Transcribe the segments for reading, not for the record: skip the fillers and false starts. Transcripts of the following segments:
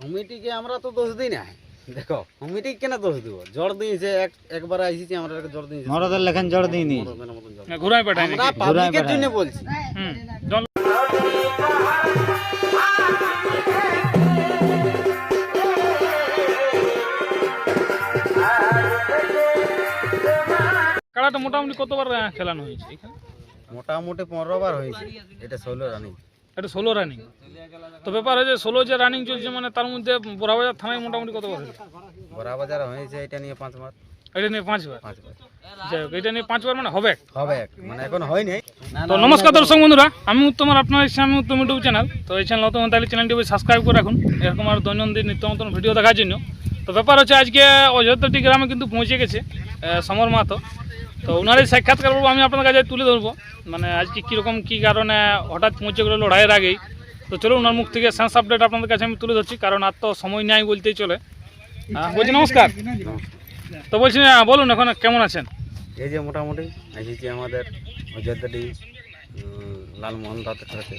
কমিটিকে আমরা তো দোষ দিই না। দেখো কমিটি কেন দোষ দিব, জড় দিয়েছে একবার আইসিছি আমরা জড় দিয়েছি, মরদের লেখেন জড় দিইনি, ঘুরাই পাঠাই আমরা পাবলিকের জন্য বলছি। কাড়াটা মোটামুটি কতবার খেলানো হয়েছে এখানে? মোটামুটি 15 বার হয়েছে, এটা 16 রানিং। এটা 16 রানিং। তো ব্যাপার হচ্ছে 16 যে রানিং চলছে, মানে তার মধ্যে বোরাবাজার থানায় মোটামুটি কতবার হয়েছে? বড়াবাজার হয়েছে এটা নিয়ে 5 বার। এটা নিয়ে 5 বার। 5 বার যাই হোক, এটা নিয়ে 5 বার মানে হবে হবে, মানে এখন হয়নি। তো নমস্কার দর্শক বন্ধুরা, আমি উত্তম আর আপনার আমি উত্তম ইউটিউব চ্যানেল। তো এই চ্যানেল নতুন তাহলে চ্যানেলটি সাবস্ক্রাইব করে রাখুন এরকম আর দৈনন্দিন নিত্য নতুন ভিডিও দেখার জন্য। তো ব্যাপার হচ্ছে আজকে অযোধ্যাটি গ্রামে কিন্তু পৌঁছে গেছে সমর মাহাতো। তো ওনারই সাক্ষাৎকার বলবো আমি আপনার কাছে তুলে ধরবো, মানে আজকে কীরকম কী কারণে হঠাৎ পৌঁছে গেলো লড়াইয়ের আগেই। তো চলো ওনার মুখ থেকে সেন্স আপডেট আপনাদের কাছে আমি তুলে ধরছি, কারণ আর তো সময় নেই বলতেই চলে। বলছি নমস্কার। তো বলছি বলুন এখন কেমন আছেন? এই যে মোটামুটি এসেছি আমাদের অযোধ্যাটি লালমোহন দাতের কাছে।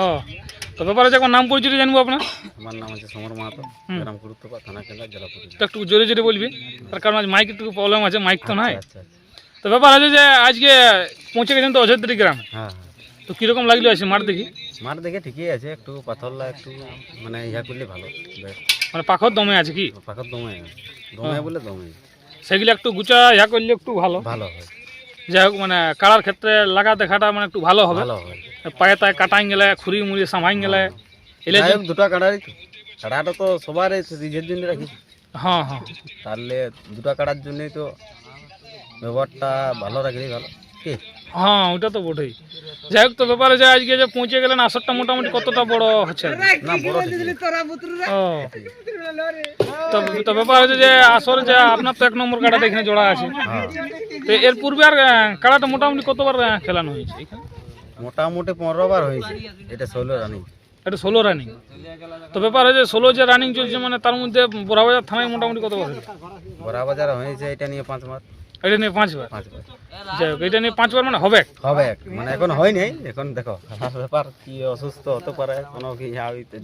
ও, তো ব্যাপার হচ্ছে এখন নাম পরিচয় জানবো আপনার? আমার নাম হচ্ছে সমর মাহাতো, গ্রাম গুরুত্বপা, থানা কেন্দ্র, জেলা পুরুলিয়া। তো একটু জোরে জোরে বলবি, তার কারণ আজ মাইক একটু প্রবলেম আছে, মাইক তো নাই। আচ্ছা। তো ব্যাপার আছে যে আজকে পৌঁছে গেছেন তো অযোধ্যাটি গ্রামে। হ্যাঁ, তো কীরকম লাগলো আছে মাঠ দেখি? মাঠ দেখে ঠিকই আছে, একটু পাথরলা একটু মানে ইয়া করলে ভালো, মানে পাখর দমে আছে কি? পাখর দমে দমে বলে দমে সেগুলো একটু গুছা ইয়া করলে একটু ভালো ভালো হয়। যাই হোক, মানে কাড়ার ক্ষেত্রে লাগা দেখাটা মানে একটু ভালো হবে। ভালো হয়, পায়ে তায় কাটাই গেলে, খুঁড়ি মুড়ি সামাই গেলে এলে। যাই হোক, দুটা কাড়ারই তো, কাড়াটা তো সবার নিজের জন্য রাখি। হ্যাঁ হ্যাঁ, তাহলে দুটা কাড়ার জন্যই তো ব্যবহারটা ভালো রাখলেই ভালো কি। হ্যাঁ ওটা তো বটেই। যাই হোক, তো ব্যাপারে যে আজকে যে পৌঁছে গেলেন, আসরটা মোটামুটি কতটা বড় হচ্ছে? না বড় ও, তো ব্যাপার হচ্ছে যে আসর যে আপনার তো 1 নম্বর কাড়াটা এখানে জোড়া আছে। তো এর পূর্বে আর কাড়াটা মোটামুটি কতবার খেলানো হয়েছে এখানে? মোটামুটি 15 বার হয়েছে, এটা 16 রানিং। এটা 16 রানিং। তো ব্যাপার হচ্ছে 16 যে রানিং চলছে, মানে তার মধ্যে বোরাবাজার থানায় মোটামুটি কতবার হয়েছে? বড়াবাজার হয়েছে এটা নিয়ে 5 বার। এটা নিয়ে 5 বার। 5 বার যাই হোক, এটা নিয়ে 5 বার মানে হবে হবে, মানে এখন হয়নি। এখন দেখো ব্যাপার কি, অসুস্থ হতে পারে কোনো কি,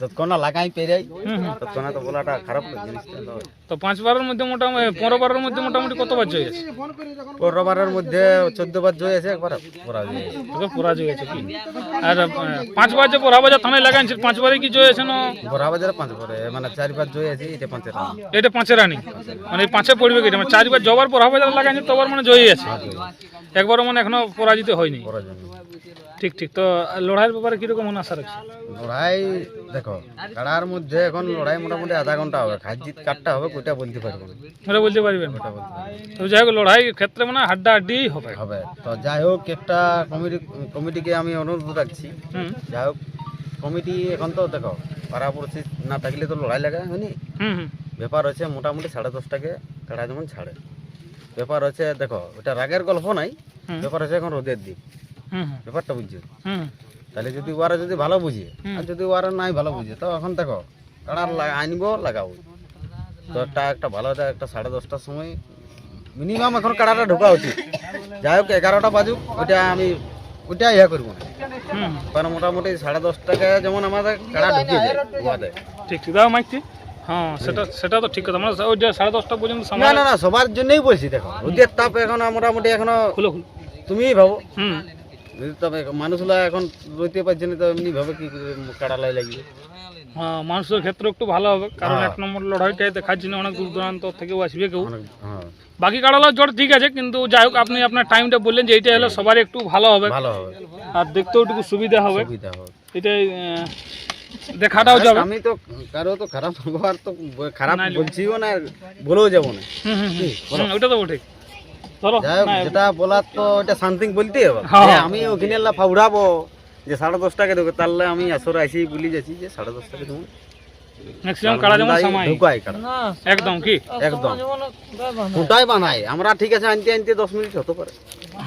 যতক্ষণ না লাগাই পেরাই ততক্ষণ তো বলাটা খারাপ জিনিসটা। তো 5 বারের মধ্যে মোটামুটি 15 বারের মধ্যে মোটামুটি কতবার জয় আছে? 15 বারের মধ্যে 14 বার জয় আছে, একবার পরাজয় আছে। তোকে পরাজয় আছে কি? আর 5 বার যে বোরাবাজার থানায় লাগাইছে, 5 বারে কি জয় আছে? না বড়াবাজারে 5 বারে, মানে 4 বার জয় আছে, এটা 5 রানিং। এটা 5 রানিং, মানে এই 5-এ পড়বে কি? মানে 4 বার জবার বোরাবাজার লাগাইছে তোবার মানে জয়ই আছে, একবারও মানে এখনো পরাজিত হয়নি। পরাজয় ঠিক ঠিক। তো লড়াইয়ের ব্যাপারে কিরকম মনে আশা রাখছে? লড়াই দেখো, কাড়ার মধ্যে এখন লড়াই মোটামুটি আধা ঘন্টা হবে, খাজিত কাটটা হবে ওইটা বলতে পারবো না, ওটা বলতে পারবেন? ওটা বলতে পারবো না। তো যাই হোক, লড়াই ক্ষেত্রে মানে হাড্ডা হাড্ডিই হবে। হবে। তো যাই হোক, একটা কমিটিকে আমি অনুরোধ রাখছি, যাই হোক কমিটি এখন তো দেখো পাড়াপড়শি না থাকলে তো লড়াই লাগা হয়নি। ব্যাপার হচ্ছে মোটামুটি 10:30টাকে কাড়া যেমন ছাড়ে। ব্যাপার হচ্ছে দেখো, ওটা রাগের গল্প নাই, ব্যাপার হচ্ছে এখন রোদের দিন, ব্যাপারটা বুঝছো? তাহলে যদি ওরা যদি ভালো বুঝে, আর যদি ওরা নাই ভালো বুঝে, তো এখন দেখো কাড়া আনবো লাগাবো। তো একটা ভালো একটা 10:30টার সময় মিনিমাম এখন কাড়াটা ঢোকা উচিত। যাই হোক 11টা বাজুক, ওইটা ইয়া করবো না, কারণ মোটামুটি 10:30টাকে যেমন আমাদের কাড়া ঢুকিয়ে যায় আমাদের। ঠিক ঠিক, দাও মাইকটি। হ্যাঁ, সেটা তো ঠিক কথা, মানে ওই যে 10:30টা পর্যন্ত না সবার জন্যই বলছি। দেখো রোদের তাপ এখন মোটামুটি এখনো খুলো তুমিই ভাবো, তবে মানুষগুলা এখন রইতে পারছে না, তো এমনি ভাবে কি কাড়া লাই লাগবে। হ্যাঁ, মানুষের ক্ষেত্রে একটু ভালো হবে, কারণ 1 নম্বর লড়াইটাই দেখাচ্ছি না, অনেক দূর দূরান্ত থেকেও আসবে কেউ। বাকি কাড়ালার জোর ঠিক আছে, কিন্তু যাই হোক আপনি আপনার টাইমটা বললেন যে এইটা হলে সবার একটু ভালো হবে, আর দেখতেও একটু সুবিধা হবে। এটাই দেখাটাও যাবে। আমি তো কারো তো খারাপ ব্যবহার তো খারাপ বলছিও না, বলেও যাবো না। ওটা তো ঠিক। ধরো যেটা বলার তো এটা সামথিং বলতেই হবে। আমি ওখানে ফাউড়াবো যে 10:30টাকে দেবো, তাহলে আমি আসরে আসি বলি যাচ্ছি যে 10:30টাকে দেবো ম্যাক্সিমাম কাড়া যেমন সময় ঢুকাই কাড়া একদম কি একদম ফুটাই বানাই আমরা। ঠিক আছে, আনতে 10 মিনিট হতে পারে।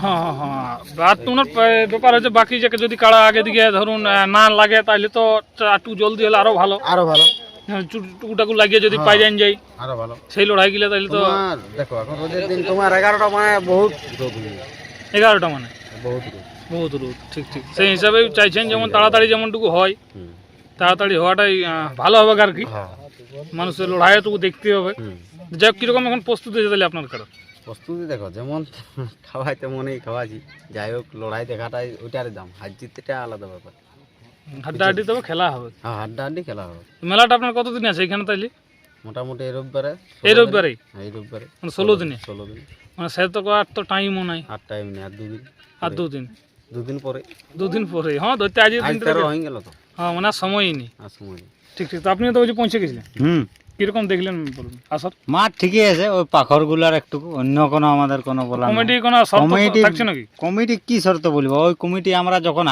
হ্যাঁ হ্যাঁ, আর তোমার ব্যাপার হচ্ছে বাকি যে যদি কাড়া আগে দিকে ধরুন না লাগে, তাহলে তো একটু জলদি হলে আরো ভালো। টুকুটাকু লাগিয়ে যদি পাই যান যাই আরো ভালো সেই লড়াই গেলে, তাহলে তো দেখো এখন রোদের দিন তোমার 11টা মানে বহুত রোদ, 11টা মানে বহুত রোদ। বহুত রোদ। ঠিক ঠিক, সেই হিসাবে চাইছেন যেমন তাড়াতাড়ি যেমনটুকু হয় তাড়াতাড়ি হওয়াটাই ভালো হবে আর কি। হ্যাঁ মানুষের লড়াইটুকু দেখতে হবে। হুম। যাই হোক, কীরকম এখন প্রস্তুতি হয়েছে তাহলে আপনার কারো? প্রস্তুতি দেখো যেমন খাওয়াই তেমনই খাওয়াছি, যাই হোক লড়াই দেখাটাই ওইটার দাম, হার জিতটা আলাদা ব্যাপার। হাড্ডাহাড্ডি তবে খেলা হবে। হ্যাঁ হাড্ডাহাড্ডি খেলা হবে। মেলাটা আপনার কতদিন আছে এখানে তাইলে? মোটামুটি এই রবিবারে, এই রবিবারেই? এই রবিবারে মানে 16 দিনে? 16 দিন। মানে সে তো আর তো টাইমও নাই। আর টাইম নেই, আর দুদিন, আর দুদিন? দুদিন পরে। দুদিন পরে? হ্যাঁ, ধরতে আজ আজ 13 হয়ে গেল তো। হ্যাঁ, মানে আর সময়ই নেই। আর সময় নেই। ঠিক ঠিক। তো আপনিও তো ওই যে পৌঁছে গেছিলেন, কিরকম দেখলেন বলুন? আসর মাঠ ঠিকই আছে, ওই পাখরগুলার একটু অন্য কোনো আমাদের কোনো বলা কমিটি কোনো শর্ত থাকছে নাকি? কমিটি কি শর্ত বলবো, ওই কমিটি আমরা যখন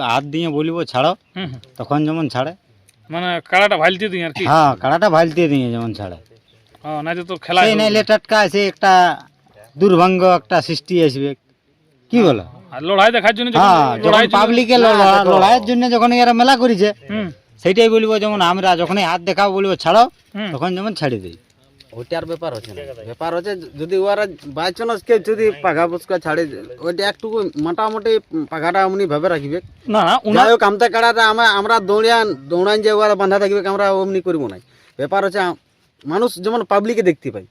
হাত দিয়ে বলবো ছাড়ো, হুম হুম। তখন যেমন ছাড়ে। মানে কাড়াটা ভালতে দিই আর কি? হ্যাঁ, কাড়াটা ভালতে দিয়ে যেমন ছাড়ে। হ্যাঁ, না যে তো খেলা সেই নাইলে টাটকা আছে একটা দুর্ভাগ্য একটা সৃষ্টি আসবে, কি বলো? আর লড়াই দেখার জন্য হ্যাঁ, যখন পাবলিকে লড়াইয়ের জন্য যখন এরা মেলা করেছে, হুম সেইটাই বলবো, যেমন আমরা যখনই হাত দেখাবো বলবো ছাড়ো, হুম। তখন যেমন ছাড়ি দিই। ওইটার ব্যাপার হচ্ছে না, ব্যাপার হচ্ছে যদি ওরা বাই চান্স কেউ যদি পাখা পুচকা ছাড়ে, ওইটা একটু মোটামুটি পাখাটা এমনি ভাবে রাখবে। না না, যাই হোক আমতা কাড়াটা আমরা দৌড়ান যে ওরা বাঁধা থাকবে, আমরা অমনি করবো না। ব্যাপার হচ্ছে মানুষ যেমন পাবলিকে দেখতে পাই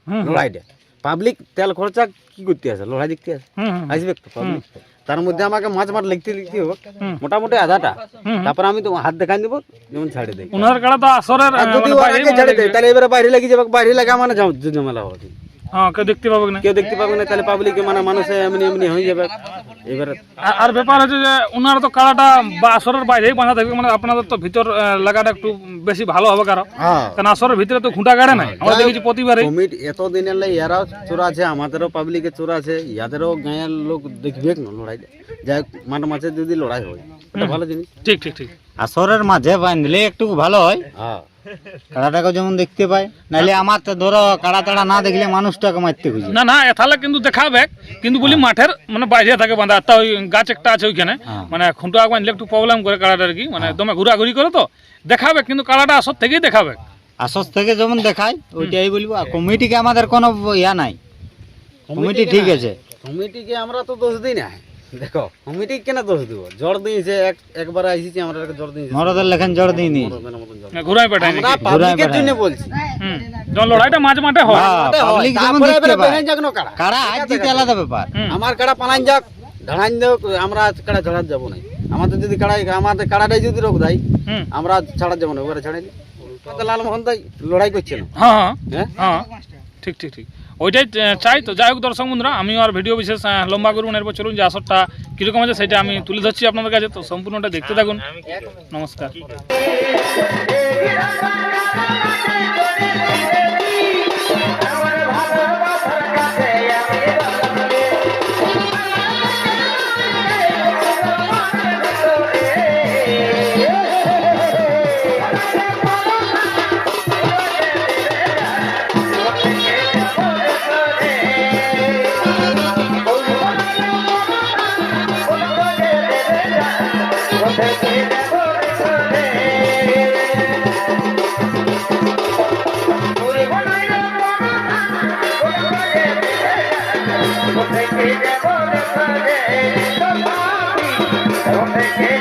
হুম লড়াইটা, পাবলিক তেল খরচা কি করতে আসে, লড়াই দেখতে আসে, হুম হুম। আসবে তো পাবলিক। তার মধ্যে আমাকে মাছ লিখতে হবে হুম। মোটামুটি আধাটা, হুম। তারপর আমি তো হাত দেখাই দেবো, যেমন ছাড়ে দেয়। উনার কাড়া তো আসরের আর যদি মানে ওরা বাইরেই আগে ছেড়ে দেয়, দেখবে। তাহলে এবারে বাইরে লেগে যাবে, বাইরে লাগা মানে ঝামেলা হবে, হ্যাঁ, কেউ দেখতে পাবে না। কেউ দেখতে পাবে না, তাহলে পাবলিকে মানে মানুষ এমনি এমনি হয়ে যাবে। এবারে আর ব্যাপার হচ্ছে যে ওনার তো কাড়াটা বা আসরের বাইরেই বাঁধা থাকবে, মানে আপনাদের তো ভিতর লাগাটা একটু বেশি ভালো হবে কারণ হ্যাঁ কারণ আসরের ভিতরে তো খুঁটা গাড়ে নাই, আমরা দেখেছি প্রতিবারই। কমিটি এতদিন এলে এরাও চোরা আছে, আমাদেরও পাবলিকের চোরা আছে, ইয়াদেরও গাঁয়ের লোক দেখবে না লড়াই, যাই হোক মাঠ মাঝে যদি লড়াই হয় ওটা ভালো জিনিস। ঠিক ঠিক ঠিক। আসরের মাঝে বাঁধলে একটু ভালো হয়, হ্যাঁ কাড়াটাকে যেমন দেখতে পায়। নাহলে আমার তো ধরো কাড়া তাড়া না দেখলে মানুষটাকে মারতে খুঁজে। না না, এথালে কিন্তু দেখাবে, কিন্তু বলি মাঠের মানে বাইরে থাকে বাঁধা, তা ওই গাছ একটা আছে ওইখানে, হ্যাঁ। মানে খুঁটা বাঁধলে একটু প্রবলেম করে কাড়াটা আর কি, মানে দমে ঘোরাঘুরি করে তো দেখাবে, কিন্তু কাড়াটা আসর থেকেই দেখাবে। আসর থেকে যেমন দেখায় ওইটাই বলবো। আর কমিটিকে আমাদের কোনো ইয়া নাই, কমিটি ঠিক আছে। কমিটিকে আমরা তো দোষ দিই না, দেখো কমিটি কেন দোষ দিব, জ্বর দিয়েছে একবার আইসিছি আমরা, জ্বর দিয়েছে মরদের লেখান জড় দিইনি, মরদের মতন জ্বর। ঘুরাই পেটায় আমরা নাকি? পাবলিকের জন্য বলছি। হুম, যখন লড়াইটা মাঝে মাঠে হয়। হ্যাঁ, পাবলিক যেমন তারপরে দেখতে এবারে পায়। বেহেন যাক না কাড়া। কাড়া আজ জিতে আলাদা ব্যাপার। হুম। আমার কাড়া পালান যাক, ঢাড়ান যাক, আমরা কাড়া ছাড়া যাবো না। আমাদের যদি আমাদের কাড়াটাই যদি রোগ দেয়, হুম। আমরা ছাড়া যাবো না, ওরা ছাড়াই লালমোহন তাই লড়াই করছে না। হ্যাঁ হ্যাঁ হ্যাঁ, ঠিক ঠিক ঠিক, ওইটাই চাই। তো যাই হোক দর্শক বন্ধুরা, আমি আর ভিডিও বিশেষ লম্বা করুন, এরপর চলুন যে আসরটা কীরকম আছে সেটা আমি তুলে ধরছি আপনাদের কাছে, তো সম্পূর্ণটা দেখতে থাকুন। নমস্কার। Take